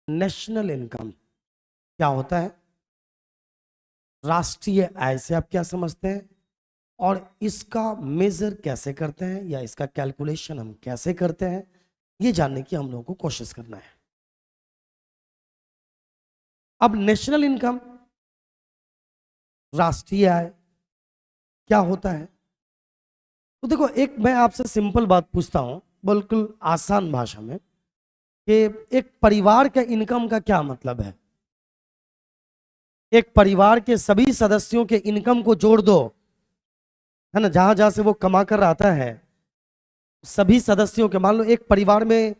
National income क्या होता है, राष्ट्रीय आय से आप क्या समझते हैं, और इसका मेजर कैसे करते हैं या इसका कैलकुलेशन हम कैसे करते हैं, ये जानने की हम लोगों को कोशिश करना है। अब नेशनल इनकम, राष्ट्रीय आय क्या होता है, तो देखो एक मैं आपसे सिंपल बात पूछता हूं, बिल्कुल आसान भाषा में, कि एक परिवार के इनकम का क्या मतलब है। एक परिवार के सभी सदस्यों के इनकम को जोड़ दो, है ना, जहां जहां से वो कमा कर आता है, सभी सदस्यों के, मान लो एक परिवार में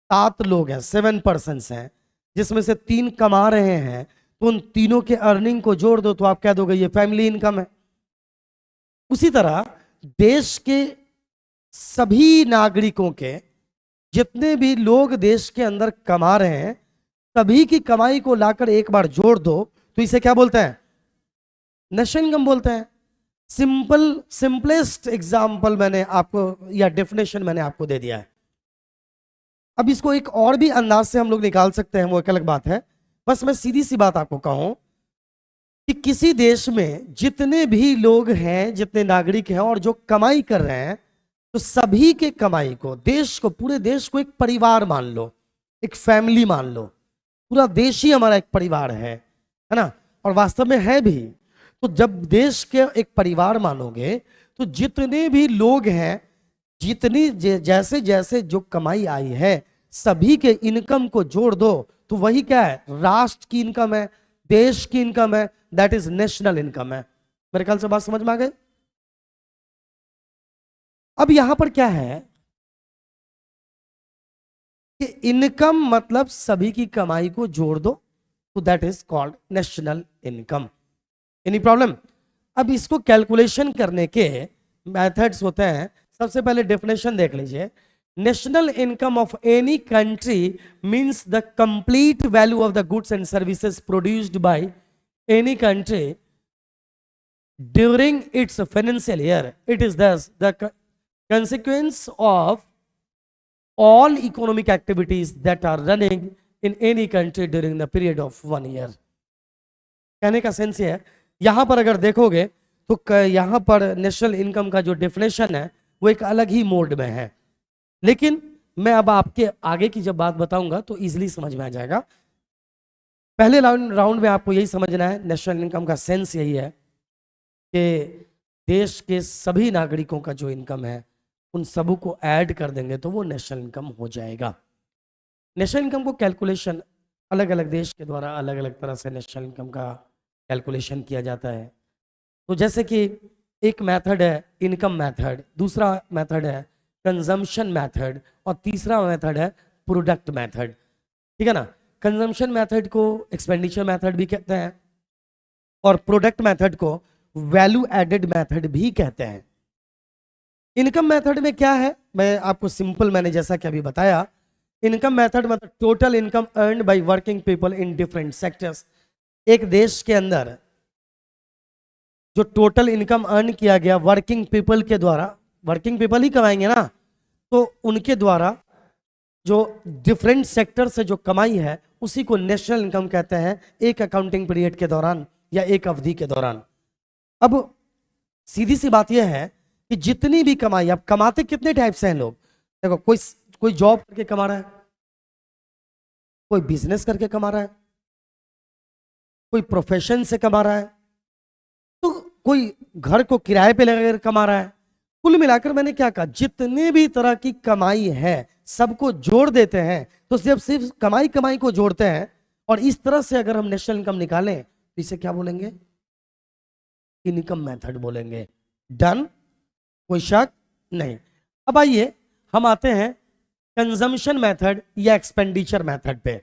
7 लोग हैं, 7 पर्सन्स हैं, जिसमें से 3 कमा रहे हैं, तो उन तीनों के अर्निंग को जोड़ दो तो आप कह दोगे ये फैमिली इनकम है। उसी तरह देश के सभी नागरिकों के, जितने भी लोग देश के अंदर कमा रहे हैं, सभी की कमाई को लाकर एक बार जोड़ दो तो इसे क्या बोलते हैं, नेशनल इनकम बोलते हैं। सिंपलेस्ट एग्जाम्पल मैंने आपको, या डेफिनेशन मैंने आपको दे दिया है। अब इसको एक और भी अंदाज से हम लोग निकाल सकते हैं, वो एक अलग बात है। बस मैं सीधी सी बात आपको कहूं कि किसी देश में जितने भी लोग हैं, जितने नागरिक हैं और जो कमाई कर रहे हैं, तो सभी के कमाई को, देश को, पूरे देश को एक परिवार मान लो, एक फैमिली मान लो। पूरा देश ही हमारा एक परिवार है ना, और वास्तव में है भी। तो जब देश के एक परिवार मानोगे, तो जितने भी लोग हैं, जितनी जैसे जैसे जो कमाई आई है, सभी के इनकम को जोड़ दो तो वही क्या है, राष्ट्र की इनकम है, देश की इनकम है, दैट इज नेशनल इनकम है। मेरे ख्याल से बात समझ में आ गई। अब यहां पर क्या है कि इनकम मतलब सभी की कमाई को जोड़ दो तो that is called national income. Any problem. अब इसको कैलकुलेशन करने के मेथड्स होते हैं। सबसे पहले डेफिनेशन देख लीजिए। National income of any country means the complete value of the goods and services produced by any country during its financial year. It is दस the consequence of all economic activities that are running in any country during the period of 1 year। कहने का sense ये है, यहां पर अगर देखोगे तो यहां पर नेशनल इनकम का जो डेफिनेशन है वो एक अलग ही मोड में है, लेकिन मैं अब आपके आगे की जब बात बताऊंगा तो इजीली समझ में आ जाएगा। पहले राउंड में आपको यही समझना है, नेशनल इनकम का सेंस यही है कि देश के सभी नागरिकों का जो इनकम है उन सबों को ऐड कर देंगे तो वो नेशनल इनकम हो जाएगा। नेशनल इनकम को कैलकुलेशन अलग अलग देश के द्वारा अलग अलग तरह से नेशनल इनकम का कैलकुलेशन किया जाता है। तो जैसे कि एक मेथड है इनकम मेथड, दूसरा मेथड है कंजम्पशन मेथड, और तीसरा मेथड है प्रोडक्ट मेथड। ठीक है ना। कंजम्पशन मेथड को एक्सपेंडिचर मेथड भी कहते हैं और प्रोडक्ट मेथड को वैल्यू एडेड मेथड भी कहते हैं। इनकम मेथड में क्या है, मैं आपको सिंपल, मैंने जैसा कि अभी बताया, इनकम मेथड मतलब total income earned by working people in different sectors. एक देश के अंदर जो टोटल इनकम अर्न किया गया वर्किंग पीपल के द्वारा, वर्किंग पीपल ही कमाएंगे ना, तो उनके द्वारा जो डिफरेंट सेक्टर से जो कमाई है उसी को नेशनल इनकम कहते हैं, एक अकाउंटिंग पीरियड के दौरान या एक अवधि के दौरान। अब सीधी सी बात यह है कि जितनी भी कमाई, अब कमाते कितने टाइप से हैं लोग, देखो कोई जॉब करके कमा रहा है, कोई बिजनेस करके कमा रहा है, कोई प्रोफेशन से कमा रहा है, तो कोई घर को किराए पे लगाकर कमा रहा है। कुल मिलाकर मैंने क्या कहा, जितने भी तरह की कमाई है सबको जोड़ देते हैं। तो जब सिर्फ कमाई को जोड़ते हैं और इस तरह से अगर हम नेशनल इनकम निकालें तो इसे क्या बोलेंगे, इनकम मेथड बोलेंगे। डन, कोई शक नहीं। अब आइए हम आते हैं कंजम्पशन मेथड या एक्सपेंडिचर मेथड पे।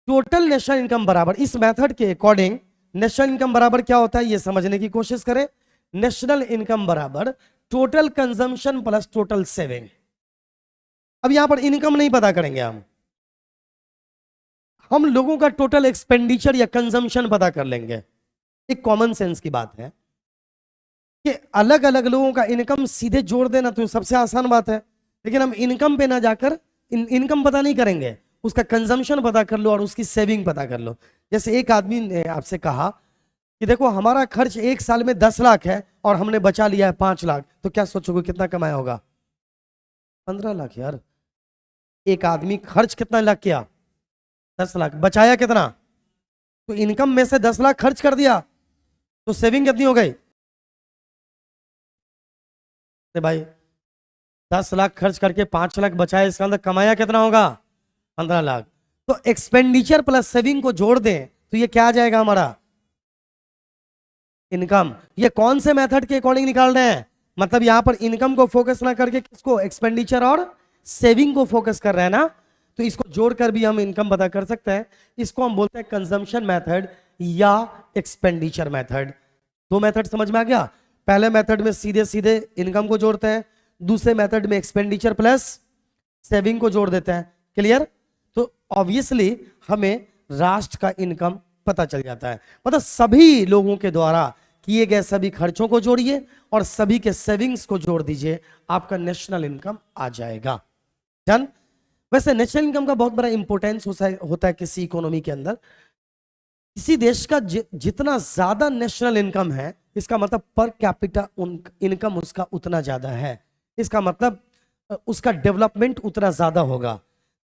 टोटल नेशनल इनकम बराबर, इस मेथड के अकॉर्डिंग नेशनल इनकम बराबर क्या होता है ये समझने की कोशिश करें। नेशनल इनकम बराबर total consumption plus total saving. अब यहां पर इनकम नहीं पता करेंगे हम लोगों का टोटल एक्सपेंडिचर या कंजम्पशन पता कर लेंगे। एक कॉमन सेंस की बात है कि अलग अलग लोगों का इनकम सीधे जोड़ देना तो सबसे आसान बात है, लेकिन हम इनकम पे ना जाकर इनकम पता नहीं करेंगे, उसका कंजम्पशन पता कर लो और उसकी सेविंग पता कर लो। जैसे एक आदमी ने आपसे कहा कि देखो हमारा खर्च एक साल में 10 लाख है और हमने बचा लिया है 5 लाख, तो क्या सोचोगे कितना कमाया होगा? 15 लाख यार। एक आदमी खर्च कितना लाख किया? 10 लाख। बचाया कितना? तो इनकम में से 10 लाख खर्च कर दिया, तो सेविंग कितनी हो गई? तो भाई 10 लाख खर्च करके 5 लाख बचाया, इसका अंदर कमाया कितना होगा? 15 लाख। तो एक्सपेंडिचर प्लस सेविंग को जोड़ दें तो ये क्या आ जाएगा हमारा? इनकम। ये कौन से मेथड के अकॉर्डिंग निकाल रहे हैं? मतलब यहां पर इनकम को फोकस ना करके किसको? एक्सपेंडिचर और सेविंग को फोकस कर रहे हैं ना, तो इसको जोड़कर भी हम इनकम पता कर सकते हैं। इसको हम बोलते हैं कंजम्पशन मेथड या एक्सपेंडिचर मेथड। दो मेथड समझ में आ गया? पहले मेथड में सीधे सीधे इनकम को जोड़ते हैं, दूसरे मेथड में एक्सपेंडिचर प्लस सेविंग को जोड़ देते हैं। क्लियर? तो ऑब्वियसली हमें राष्ट्र का इनकम पता चल जाता है। मतलब सभी लोगों के द्वारा किए गए सभी खर्चों को जोड़िए और सभी के सेविंग्स को जोड़ दीजिए, आपका नेशनल इनकम आ जाएगा। डन? वैसे नेशनल इनकम का बहुत बड़ा इंपॉर्टेंस होता है किसी इकोनॉमी के अंदर। किसी देश का जितना ज्यादा नेशनल इनकम है, इसका मतलब पर कैपिटा इनकम उसका उतना ज्यादा है, इसका मतलब उसका डेवलपमेंट उतना ज्यादा होगा।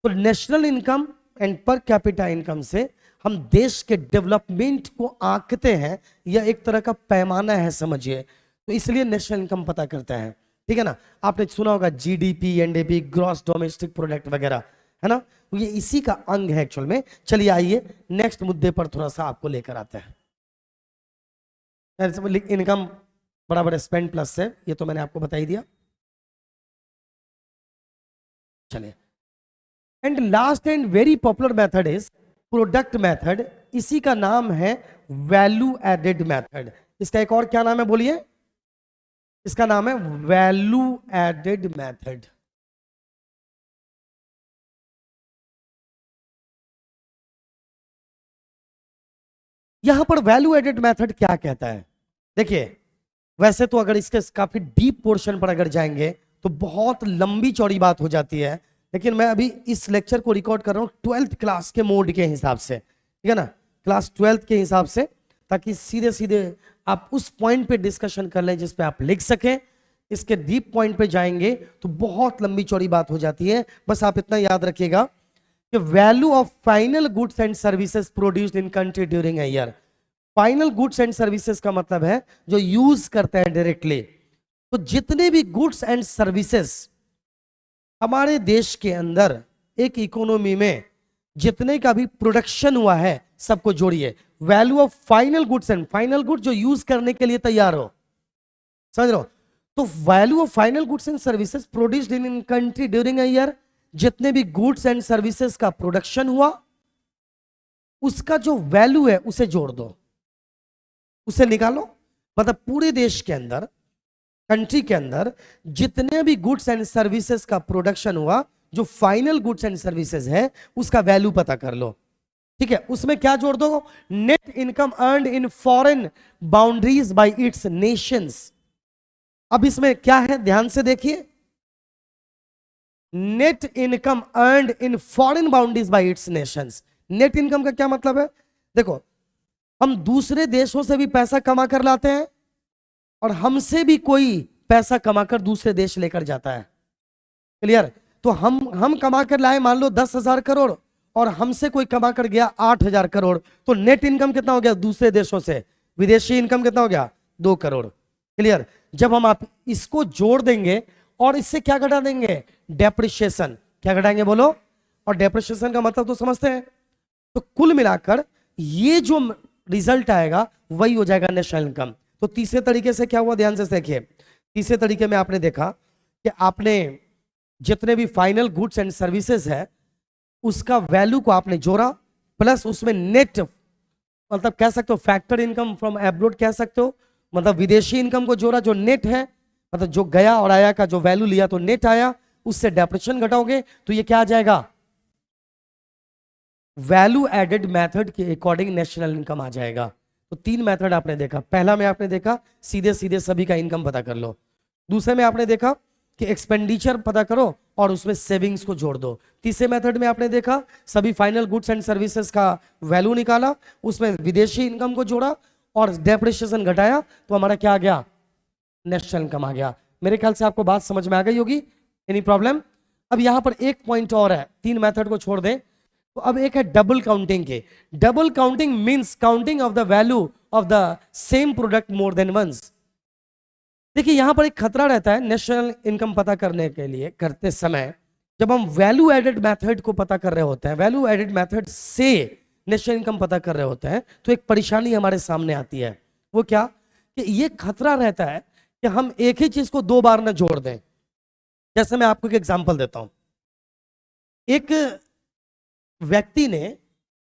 तो national income and per capita income से हम देश के डेवलपमेंट को आंकते हैं, यह एक तरह का पैमाना है समझिए। तो इसलिए नेशनल इनकम पता करते हैं, ठीक है ना। आपने सुना होगा GDP, NDP, gross domestic product वगैरह, है ना। ये इसी का अंग है एक्चुअल में। चलिए आइए नेक्स्ट मुद्दे पर थोड़ा सा आपको लेकर आते हैं। इनकम बराबर स्पेंड प्लस है, ये तो मैंने आपको बता ही दिया। चलिए, and last and very popular method is product method. इसी का नाम है वैल्यू एडेड मेथड। इसका एक और क्या नाम है बोलिए? इसका नाम है वैल्यू एडेड मेथड। यहां पर वैल्यू एडेड मेथड क्या कहता है? देखिए, वैसे तो अगर इसके काफी डीप पोर्शन पर अगर जाएंगे तो बहुत लंबी चौड़ी बात हो जाती है, लेकिन मैं अभी इस लेक्चर को रिकॉर्ड कर रहा हूं 12th क्लास के मोड के हिसाब से, ठीक है ना, क्लास 12th के हिसाब से, ताकि सीधे सीधे आप उस पॉइंट पे डिस्कशन कर लें जिस पे आप लिख सकें। इसके डीप पॉइंट पे जाएंगे तो बहुत लंबी चौड़ी बात हो जाती है। बस आप इतना याद रखिएगा कि value of final goods and services produced in country during a year. Final goods and services का मतलब है जो यूज करते हैं डायरेक्टली। तो जितने भी गुड्स एंड सर्विसेज हमारे देश के अंदर एक इकोनॉमी में जितने का भी प्रोडक्शन हुआ है सबको जोड़िए। Value of final goods and final goods जो यूज करने के लिए तैयार हो, समझ रहे हो। तो value of final goods and services produced in country during a year, जितने भी गुड्स एंड सर्विसेज का प्रोडक्शन हुआ उसका जो वैल्यू है उसे जोड़ दो, उसे निकालो। मतलब पूरे देश के अंदर, कंट्री के अंदर जितने भी गुड्स एंड सर्विसेज का प्रोडक्शन हुआ, जो फाइनल गुड्स एंड सर्विसेज है उसका वैल्यू पता कर लो, ठीक है। उसमें क्या जोड़ दो? Net income earned in foreign boundaries bye it's Nations. अब इसमें क्या है, ध्यान से देखिए। Net income earned in foreign boundaries bye it's Nations. Net income का क्या मतलब है? देखो, हम दूसरे देशों से भी पैसा कमा कर लाते हैं और हमसे भी कोई पैसा कमाकर दूसरे देश लेकर जाता है। क्लियर? तो हम कमा कर लाए मान लो 10,000 करोड़ और हमसे कोई कमा कर गया 8,000 करोड़, तो नेट इनकम कितना हो गया दूसरे देशों से? विदेशी इनकम कितना हो गया? 2 करोड़। क्लियर? जब हम आप इसको जोड़ देंगे और इससे क्या घटा देंगे? डेप्रिशिएशन। क्या घटाएंगे बोलो? और डेप्रिशिएशन का मतलब तो समझते हैं। तो कुल मिलाकर ये जो रिजल्ट आएगा वही हो जाएगा नेशनल इनकम। तो तीसरे तरीके से क्या हुआ, ध्यान से देखिए। तीसरे तरीके में आपने देखा कि आपने जितने भी फाइनल गुड्स एंड सर्विसेज है उसका वैल्यू को आपने जोड़ा, प्लस उसमें नेट, मतलब कह सकते हो फैक्टर इनकम फ्रॉम एब्रोड कह सकते हो, मतलब विदेशी इनकम को जोड़ा जो नेट है, मतलब जो गया और आया का जो वैल्यू लिया तो नेट आया, उससे डेप्रिसिएशन घटाओगे तो ये क्या आ जाएगा? वैल्यू एडेड मेथड के अकॉर्डिंग नेशनल इनकम आ जाएगा। तो 3 मेथड आपने देखा। पहला में आपने देखा सीधे सीधे सभी का इनकम पता कर लो। दूसरे में आपने देखा कि एक्सपेंडिचर पता करो और उसमें सेविंग्स को जोड़ दो। तीसरे मेथड में आपने देखा सभी फाइनल गुड्स एंड सर्विसेज का वैल्यू निकाला, उसमें विदेशी इनकम को जोड़ा और डेप्रिसिएशन घटाया, तो हमारा क्या आ गया, नेशनल इनकम आ गया। मेरे ख्याल से आपको बात समझ में आ गई होगी, एनी प्रॉब्लम? अब यहां पर एक पॉइंट और है, तीन मेथड को छोड़ दें तो अब एक है डबल काउंटिंग के। Double counting means counting of the value of the same product more than once. देखिए यहां पर एक खतरा रहता है नेशनल इनकम पता करने के लिए करते समय, जब हम वैल्यू एडेड मेथड को पता कर रहे होते हैं, वैल्यू एडेड मेथड से नेशनल इनकम पता कर रहे होते हैं, तो एक परेशानी हमारे सामने आती है। वो क्या कि ये खतरा रहता है कि हम एक ही चीज को दो बार ना जोड़ दें। जैसे मैं आपको एक एग्जांपल देता हूं, एक व्यक्ति ने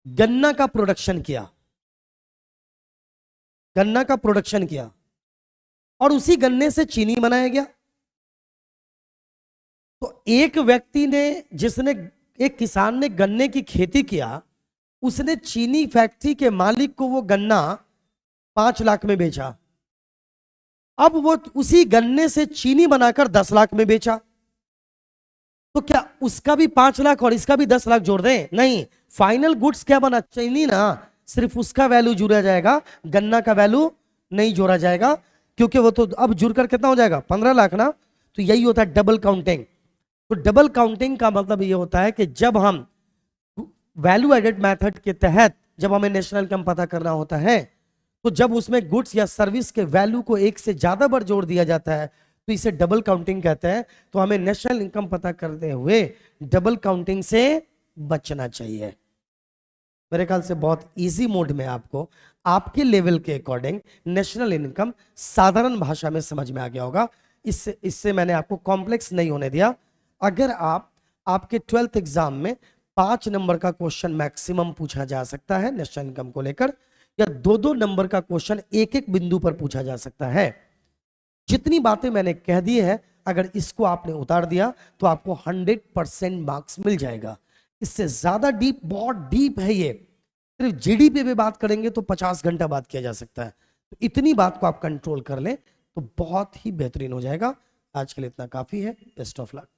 गन्ना का प्रोडक्शन किया, गन्ना का प्रोडक्शन किया और उसी गन्ने से चीनी बनाया गया। तो एक व्यक्ति ने, जिसने, एक किसान ने गन्ने की खेती किया, उसने चीनी फैक्ट्री के मालिक को वो गन्ना 5 लाख में बेचा। अब वो उसी गन्ने से चीनी बनाकर 10 लाख में बेचा, तो क्या उसका भी 5 लाख और इसका भी 10 लाख जोड़ दें? नहीं, फाइनल गुड्स क्या बना, चीनी ना, सिर्फ उसका वैल्यू जुड़ा जाएगा, गन्ना का वैल्यू नहीं जोड़ा जाएगा, क्योंकि वो तो अब जुड़कर कितना हो जाएगा, 15 लाख ना। तो यही होता है डबल काउंटिंग। तो डबल काउंटिंग का मतलब ये होता है कि जब हम वैल्यू एडेड मेथड के तहत जब हमें नेशनल इनकम पता करना होता है, तो जब उसमें गुड्स या सर्विस के वैल्यू को एक से ज्यादा बार जोड़ दिया जाता है तो इसे डबल काउंटिंग कहते हैं। तो हमें नेशनल इनकम पता करते हुए डबल काउंटिंग से बचना चाहिए। मेरे ख्याल से बहुत इजी मोड में आपको आपके लेवल के अकॉर्डिंग नेशनल इनकम साधारण भाषा में समझ में आ गया होगा। इससे मैंने आपको कॉम्प्लेक्स नहीं होने दिया। अगर आपके 12th एग्जाम में 5 नंबर का क्वेश्चन मैक्सिमम पूछा जा सकता है नेशनल इनकम को लेकर, या 2-2 नंबर का क्वेश्चन एक एक बिंदु पर पूछा जा सकता है। जितनी बातें मैंने कह दी है, अगर इसको आपने उतार दिया तो आपको 100% मार्क्स मिल जाएगा। इससे ज्यादा डीप, बहुत डीप है ये, सिर्फ जीडीपी पे बात करेंगे तो 50 घंटा बात किया जा सकता है। तो इतनी बात को आप कंट्रोल कर लें तो बहुत ही बेहतरीन हो जाएगा। आज के लिए इतना काफी है। Best of luck.